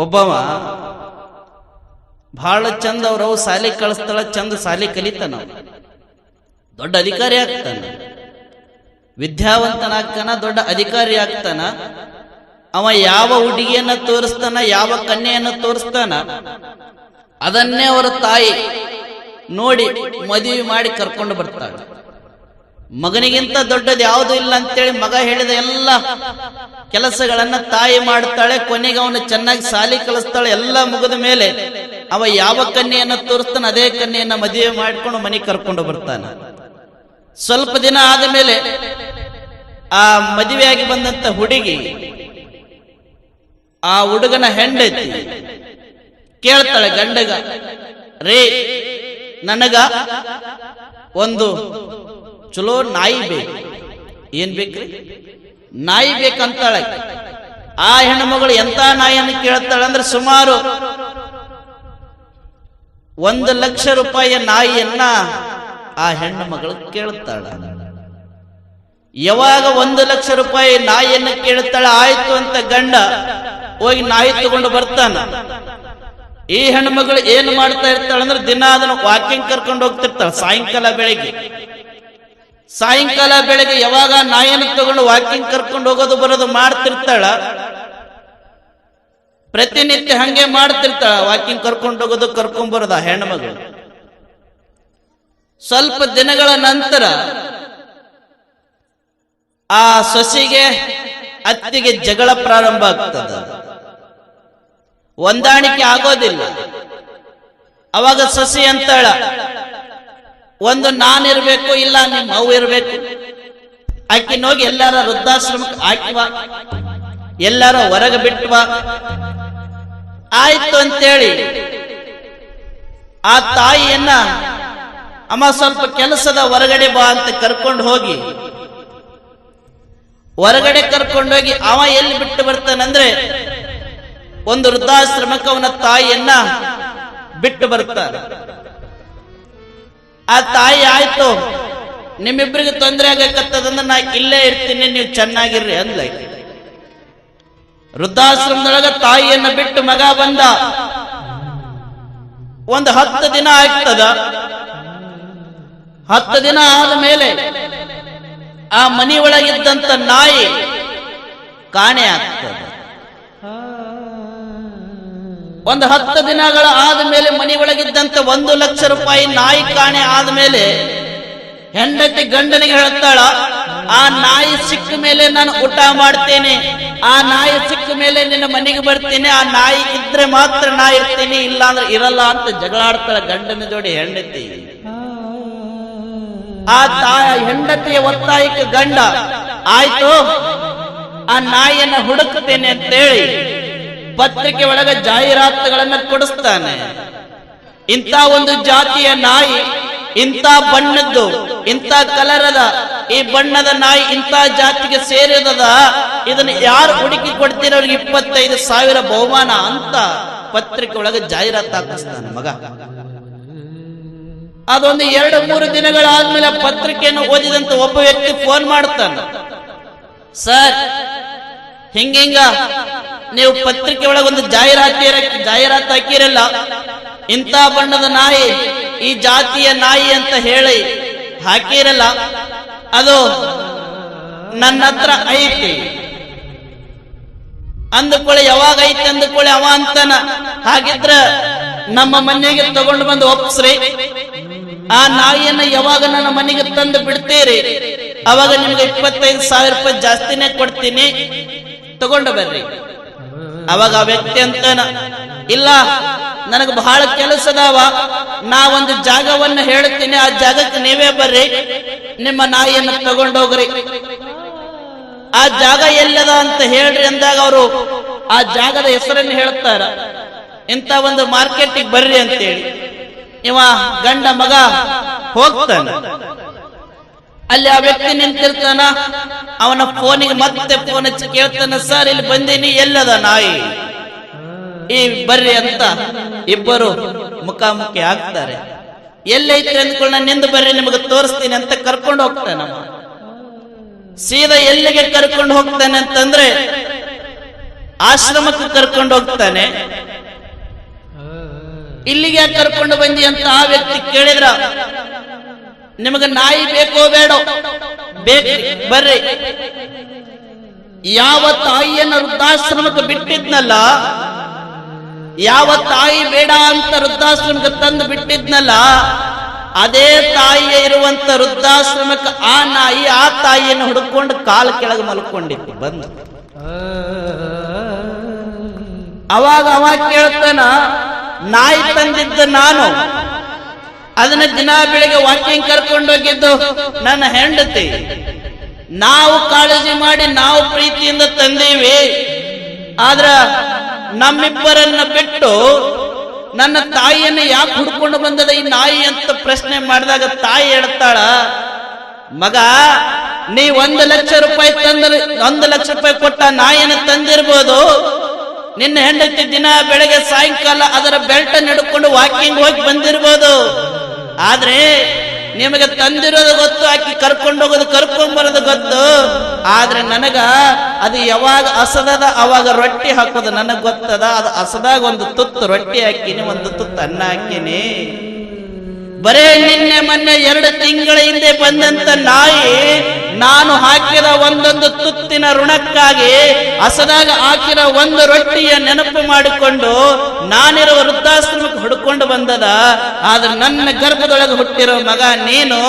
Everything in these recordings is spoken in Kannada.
ಒಬ್ಬವ ಬಹಳ ಚಂದ ಅವ್ರವ್ ಶಾಲೆ ಕಳಿಸ್ತಾಳ, ಚಂದ ಶಾಲೆ ಕಲಿತಾನ, ದೊಡ್ಡ ಅಧಿಕಾರಿ ಆಗ್ತಾನ, ವಿದ್ಯಾವಂತನಾಗ್ತಾನ, ದೊಡ್ಡ ಅಧಿಕಾರಿ ಆಗ್ತಾನ. ಅವ ಯಾವ ಹುಡುಗಿಯನ್ನ ತೋರಿಸ್ತಾನ, ಯಾವ ಕನ್ಯೆಯನ್ನ ತೋರಿಸ್ತಾನ, ಅದನ್ನೇ ಅವರ ತಾಯಿ ನೋಡಿ ಮದುವೆ ಮಾಡಿ ಕರ್ಕೊಂಡು ಬರ್ತಾಳೆ. ಮಗನಿಗಿಂತ ದೊಡ್ಡದು ಯಾವುದೂ ಇಲ್ಲ ಅಂತೇಳಿ ಮಗ ಹೇಳಿದ ಎಲ್ಲ ಕೆಲಸಗಳನ್ನ ತಾಯಿ ಮಾಡ್ತಾಳೆ. ಕೊನೆಗೆ ಅವನು ಚೆನ್ನಾಗಿ ಶಾಲೆ ಕಲಿಸ್ತಾಳೆ. ಎಲ್ಲ ಮುಗಿದ ಮೇಲೆ ಅವ ಯಾವ ಕನ್ಯೆಯನ್ನ ತೋರಿಸ್ತಾನ ಅದೇ ಕನ್ಯೆಯನ್ನ ಮದುವೆ ಮಾಡಿಕೊಂಡು ಮನೆಗೆ ಕರ್ಕೊಂಡು ಬರ್ತಾನ. ಸ್ವಲ್ಪ ದಿನ ಆದ ಮೇಲೆ ಆ ಮದುವೆಯಾಗಿ ಬಂದಂತ ಹುಡುಗಿ ಆ ಹುಡುಗನ ಹೆಂಡತಿ ಕೇಳ್ತಾಳೆ ಗಂಡಗ, ರೇ ನನಗ ಒಂದು ಚಲೋ ನಾಯಿ ಬೇಕು. ಏನ್ ಬೇಕ್ರಿ? ನಾಯಿ ಬೇಕಂತಾಳೆ. ಆ ಹೆಣ್ಮಗಳು ಎಂತ ನಾಯಿಯನ್ನು ಕೇಳ್ತಾಳೆ ಅಂದ್ರೆ ಸುಮಾರು 1,00,000 ರೂಪಾಯಿಯ ನಾಯಿಯನ್ನ ಆ ಹೆಣ್ಣು ಮಗಳು ಕೇಳ್ತಾಳ. ಯಾವಾಗ 1,00,000 ರೂಪಾಯಿ ನಾಯಿಯನ್ನು ಕೇಳ್ತಾಳೆ, ಆಯ್ತು ಅಂತ ಗಂಡ ಹೋಗಿ ನಾಯಿ ತಗೊಂಡು ಬರ್ತಾನ. ಈ ಹೆಣ್ಮಗಳು ಏನು ಮಾಡ್ತಾ ಇರ್ತಾಳೆ ಅಂದ್ರೆ ದಿನ ಅದನ್ನು ವಾಕಿಂಗ್ ಕರ್ಕೊಂಡು ಹೋಗ್ತಿರ್ತಾಳೆ. ಸಾಯಂಕಾಲ ಬೆಳಗ್ಗೆ ಯಾವಾಗ ನಾಯಿಯನ್ನು ತಗೊಂಡು ವಾಕಿಂಗ್ ಕರ್ಕೊಂಡು ಹೋಗೋದು ಬರೋದು ಮಾಡ್ತಿರ್ತಾಳ. ಪ್ರತಿನಿತ್ಯ ಹಂಗೆ ಮಾಡ್ತಿರ್ತಾಳ, ವಾಕಿಂಗ್ ಕರ್ಕೊಂಡು ಹೋಗೋದು ಕರ್ಕೊಂಡ್ ಬರೋದು ಆ ಹೆಣ್ಮಗಳು. ಸ್ವಲ್ಪ ದಿನಗಳ ನಂತರ ಆ ಸೊಸೆಗೆ ಅತ್ತಿಗೆ ಜಗಳ ಪ್ರಾರಂಭ ಆಗ್ತದ, ಹೊಂದಾಣಿಕೆ ಆಗೋದಿಲ್ಲ. ಅವಾಗ ಸೊಸೆ ಅಂತಾಳ, ಒಂದು ನಾನಿರ್ಬೇಕು, ಇಲ್ಲ ನಿಮ್ಮ ಅವು ಇರ್ಬೇಕು. ಆಕಿನ ಹೋಗಿ ಎಲ್ಲಾರ ವೃದ್ಧಾಶ್ರಮಕ್ಕೆ ಹಾಕಿವ, ಎಲ್ಲಾರ ಹೊರಗೆ ಬಿಟ್ಟವ. ಆಯ್ತು ಅಂತೇಳಿ ಆ ತಾಯಿಯನ್ನ ಅಮ್ಮ ಸ್ವಲ್ಪ ಕೆಲಸದ ಹೊರಗಡೆ ಬಾ ಅಂತ ಕರ್ಕೊಂಡು ಹೋಗಿ ಅವ ಎಲ್ಲಿ ಬಿಟ್ಟು ಬರ್ತಾನಂದ್ರೆ ಒಂದು ವೃದ್ಧಾಶ್ರಮಕ್ಕೆ ಅವನ ತಾಯಿಯನ್ನ ಬಿಟ್ಟು ಬರ್ತಾನೆ. ಆ ತಾಯಿ ಆಯ್ತು ನಿಮ್ಮಿಬ್ಬರಿಗೆ ತೊಂದರೆ ಆಗಕತ್ತದಂದ್ರೆ ನಾ ಇಲ್ಲೇ ಇರ್ತೀನಿ, ನೀವು ಚೆನ್ನಾಗಿರ್ರಿ ಅಂದ್ಲ. ವೃದ್ಧಾಶ್ರಮದೊಳಗ ತಾಯಿಯನ್ನ ಬಿಟ್ಟು ಮಗ ಬಂದ. ಒಂದು 10 ದಿನ ಆಗ್ತದ. 10 ದಿನ ಆದ ಮೇಲೆ ಆ ಮನೆಯೊಳಗಿದ್ದಂತ ನಾಯಿ ಕಾಣೆ ಆಗ್ತದೆ. ಒಂದು 10 ದಿನಗಳ ಆದ್ಮೇಲೆ ಮನೆಯೊಳಗಿದ್ದಂತ 1,00,000 ರೂಪಾಯಿ ನಾಯಿ ಕಾಣೆ ಆದ್ಮೇಲೆ ಹೆಂಡತಿ ಗಂಡನಿಗೆ ಹೇಳ್ತಾಳ, ಆ ನಾಯಿ ಸಿಕ್ಕ ಮೇಲೆ ನಾನು ಊಟ ಮಾಡ್ತೇನೆ, ಆ ನಾಯಿ ಸಿಕ್ಕ ಮೇಲೆ ನಿನ್ನ ಮನೆಗೆ ಬರ್ತೀನಿ, ಆ ನಾಯಿ ಇದ್ರೆ ಮಾತ್ರ ನಾ ಇರ್ತೀನಿ, ಇಲ್ಲ ಅಂದ್ರೆ ಇರಲ್ಲ ಅಂತ ಜಗಳಾಡ್ತಾಳ ಗಂಡನ ಜೋಡಿ ಹೆಂಡತಿ. ಆ ಹೆಂಡತಿಯ ಒತ್ತಾಯಕ್ಕೆ ಗಂಡ ಆಯ್ತು ಆ ನಾಯಿಯನ್ನ ಹುಡುಕ್ತೇನೆ ಅಂತೇಳಿ ಪತ್ರಿಕೆ ಒಳಗ ಜಾಹೀರಾತುಗಳನ್ನ ಕೊಡಿಸ್ತಾನೆ. ಇಂಥ ಒಂದು ಜಾತಿಯ ನಾಯಿ, ಇಂಥ ಬಣ್ಣದ್ದು, ಇಂಥ ಕಲರದ, ಈ ಬಣ್ಣದ ನಾಯಿ ಇಂಥ ಜಾತಿಗೆ ಸೇರಿದ, ಇದನ್ನು ಯಾರು ಹುಡುಕಿ ಕೊಡ್ತೀರ ಅವ್ರಿಗೆ 25,000 ಬಹುಮಾನ ಅಂತ ಪತ್ರಿಕೆ ಒಳಗೆ ಜಾಹೀರಾತು ಹಾಕಿಸ್ತಾನೆ ಮಗ. ಅದೊಂದು 2-3 ದಿನಗಳಾದ್ಮೇಲೆ ಪತ್ರಿಕೆಯನ್ನು ಓದಿದಂತ ಒಬ್ಬ ವ್ಯಕ್ತಿ ಫೋನ್ ಮಾಡ್ತಾನೆ, ಸರ್ ಹಿಂಗ ನೀವು ಪತ್ರಿಕೆ ಒಳಗೊಂದು ಜಾಹೀರಾತು ಹಾಕಿರಲ್ಲ, ಇಂಥ ಬಣ್ಣದ ನಾಯಿ, ಈ ಜಾತಿಯ ನಾಯಿ ಅಂತ ಹೇಳಿ ಹಾಕಿರಲ್ಲ, ಅದು ನನ್ನ ಹತ್ರ ಐತಿ ಅಂದುಕೊಳ್ಳಿ. ಯಾವಾಗ ಐತಿ ಅಂದುಕೊಳ್ಳಿ ಅವ ಅಂತಾನ, ಹಾಗಿದ್ರ ನಮ್ಮ ಮನೆಗೆ ತಗೊಂಡು ಬಂದು ಒಪ್ಸ್ರಿ, ಆ ನಾಯಿಯನ್ನ ಯಾವಾಗ ನನ್ನ ಮನೆಗೆ ತಂದು ಬಿಡ್ತೀರಿ ಅವಾಗ ನಿಮ್ಗೆ 25,000 ರೂಪಾಯಿ ಜಾಸ್ತಿನೇ ಕೊಡ್ತೀನಿ, ತಗೊಂಡು ಬರ್ರಿ. ಅವಾಗ ಆ ವ್ಯಕ್ತಿ ಅಂತಾನ, ಇಲ್ಲ ನನಗೆ ಬಹಳ ಕೆಲಸದವ, ನಾ ಒಂದು ಜಾಗವನ್ನು ಹೇಳ್ತೀನಿ, ಆ ಜಾಗಕ್ಕೆ ನೀವೇ ಬರ್ರಿ, ನಿಮ್ಮ ನಾಯಿಯನ್ನು ತಗೊಂಡೋಗ್ರಿ. ಆ ಜಾಗ ಎಲ್ಲದ ಅಂತ ಹೇಳ್ರಿ ಅಂದಾಗ ಅವರು ಆ ಜಾಗದ ಹೆಸರನ್ನು ಹೇಳ್ತಾರ. ಇಂಥ ಒಂದು ಮಾರ್ಕೆಟಿಗೆ ಬರ್ರಿ ಅಂತೇಳಿ ಇವ ಗಂಡ ಮಗ ಹೋಗ್ತಾನ. ಅಲ್ಲಿ ಆ ವ್ಯಕ್ತಿ ನಿಂತಿರ್ತಾನ. ಅವನ ಫೋನಿಗೆ ಮತ್ತೆ ಫೋನ್ ಹಚ್ಚಿ ಕೇಳ್ತಾನ, ಸರ್ ಇಲ್ಲಿ ಬಂದೀನಿ, ಎಲ್ಲದ ನಾಯಿ, ಈ ಬರ್ರಿ ಅಂತ. ಇಬ್ಬರು ಮುಖಾಮುಖಿ ಆಗ್ತಾರೆ. ಎಲ್ಲೈತಿ ಅಂದ್ಕೊಳ್ಳ, ನಿಂದು ಬರ್ರಿ ನಿಮಗೆ ತೋರಿಸ್ತೀನಿ ಅಂತ ಕರ್ಕೊಂಡು ಹೋಗ್ತಾನ. ಸೀದಾ ಎಲ್ಲಿಗೆ ಕರ್ಕೊಂಡು ಹೋಗ್ತಾನೆ ಅಂತಂದ್ರೆ ಆಶ್ರಮಕ್ಕೆ ಕರ್ಕೊಂಡು ಹೋಗ್ತಾನೆ. ಇಲ್ಲಿಗೆ ಕರ್ಕೊಂಡು ಬಂದಿ ಅಂತ ಆ ವ್ಯಕ್ತಿ ಕೇಳಿದ್ರ, ನಿಮಗ ನಾಯಿ ಬೇಕೋ ಬೇಡೋ? ಬೇಕು, ಬರ್ರಿ. ಯಾವ ತಾಯಿಯನ್ನ ವೃದ್ಧಾಶ್ರಮಕ್ಕೆ ಬಿಟ್ಟಿದ್ನಲ್ಲ, ಯಾವ ತಾಯಿ ಬೇಡ ಅಂತ ವೃದ್ಧಾಶ್ರಮಕ್ಕೆ ತಂದು ಬಿಟ್ಟಿದ್ನಲ್ಲ, ಅದೇ ತಾಯಿಯ ಇರುವಂತ ವೃದ್ಧಾಶ್ರಮಕ್ಕೆ ಆ ನಾಯಿ ಆ ತಾಯಿಯನ್ನು ಹುಡುಕೊಂಡು ಕಾಲು ಕೆಳಗೆ ಮಲ್ಕೊಂಡಿತ್ತು ಬಂದು. ಅವಾಗ ಕೇಳ್ತಾನ, ನಾಯಿ ತಂದಿದ್ದ ನಾನು, ಅದನ್ನ ದಿನ ಬೆಳಿಗ್ಗೆ ವಾಕಿಂಗ್ ಕರ್ಕೊಂಡು ಹೋಗಿದ್ದು ನನ್ನ ಹೆಂಡತಿ. ನಾವು ಕಾಳಜಿ ಮಾಡಿ ನಾವು ಪ್ರೀತಿಯಿಂದ ತಂದೀವಿ, ಆದ್ರ ನಮ್ಮಿಬ್ಬರನ್ನ ಬಿಟ್ಟು ನನ್ನ ತಾಯಿಯನ್ನು ಯಾಕೆ ಹುಡ್ಕೊಂಡು ಬಂದದ ಈ ನಾಯಿ ಅಂತ ಪ್ರಶ್ನೆ ಮಾಡಿದಾಗ ತಾಯಿ ಹೇಳ್ತಾಳ, ಮಗ ನೀ 1,00,000 ರೂಪಾಯಿ ತಂದ್ರೆ 1,00,000 ರೂಪಾಯಿ ಕೊಟ್ಟ ನಾಯಿಯನ್ನು ತಂದಿರ್ಬೋದು. ನಿನ್ನ ಹೆಂಡತಿ ದಿನ ಬೆಳಗ್ಗೆ ಸಾಯಂಕಾಲ ಅದರ ಬೆಲ್ಟ್ ಹಿಡ್ಕೊಂಡು ವಾಕಿಂಗ್ ಹೋಗಿ ಬಂದಿರ್ಬೋದು. ಆದ್ರೆ ನಿಮಗೆ ತಂದಿರೋದು ಗೊತ್ತು, ಆಕಿ ಕರ್ಕೊಂಡು ಹೋಗೋದು ಕರ್ಕೊಂಡ್ ಬರೋದು ಗೊತ್ತು. ಆದ್ರೆ ನನಗ ಅದು ಯಾವಾಗ ಹಸದದ ಅವಾಗ ರೊಟ್ಟಿ ಹಾಕೋದು ನನಗ್ ಗೊತ್ತದ. ಅದು ಹಸದಾಗ ಒಂದು ತುತ್ತು ರೊಟ್ಟಿ ಹಾಕಿನಿ, ಒಂದು ತುತ್ತು ಅನ್ನ ಹಾಕಿನಿ. ಬರೇ ನಿನ್ನೆ ಮೊನ್ನೆ 2 ತಿಂಗಳ ಹಿಂದೆ ಬಂದಂತ ನಾಯಿ ನಾನು ಹಾಕಿದ ಒಂದೊಂದು ತುತ್ತಿನ ಋಣಕ್ಕಾಗಿ ಹಸದಾಗ ಹಾಕಿರೋ ಒಂದು ರೊಟ್ಟಿಯ ನೆನಪು ಮಾಡಿಕೊಂಡು ನಾನಿರೋ ವೃದ್ಧಾಶ್ರಮಕ್ಕೆ ಹುಡ್ಕೊಂಡು ಬಂದದ. ಆದ್ರೆ ನನ್ನ ಗರ್ಭದೊಳಗೆ ಹುಟ್ಟಿರೋ ಮಗ ನೀನು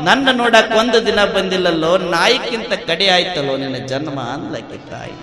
ನನ್ನ ನೋಡಕ್ 1 ದಿನ ಬಂದಿಲ್ಲಲ್ಲೋ, ನಾಯಿಕ್ಕಿಂತ ಕಡಿ ಆಯ್ತಲ್ಲೋ ನಿನ್ನ ಜನ್ಮ ಅಂದ್ಲಕ್ಕೆ ತಾಯಿ.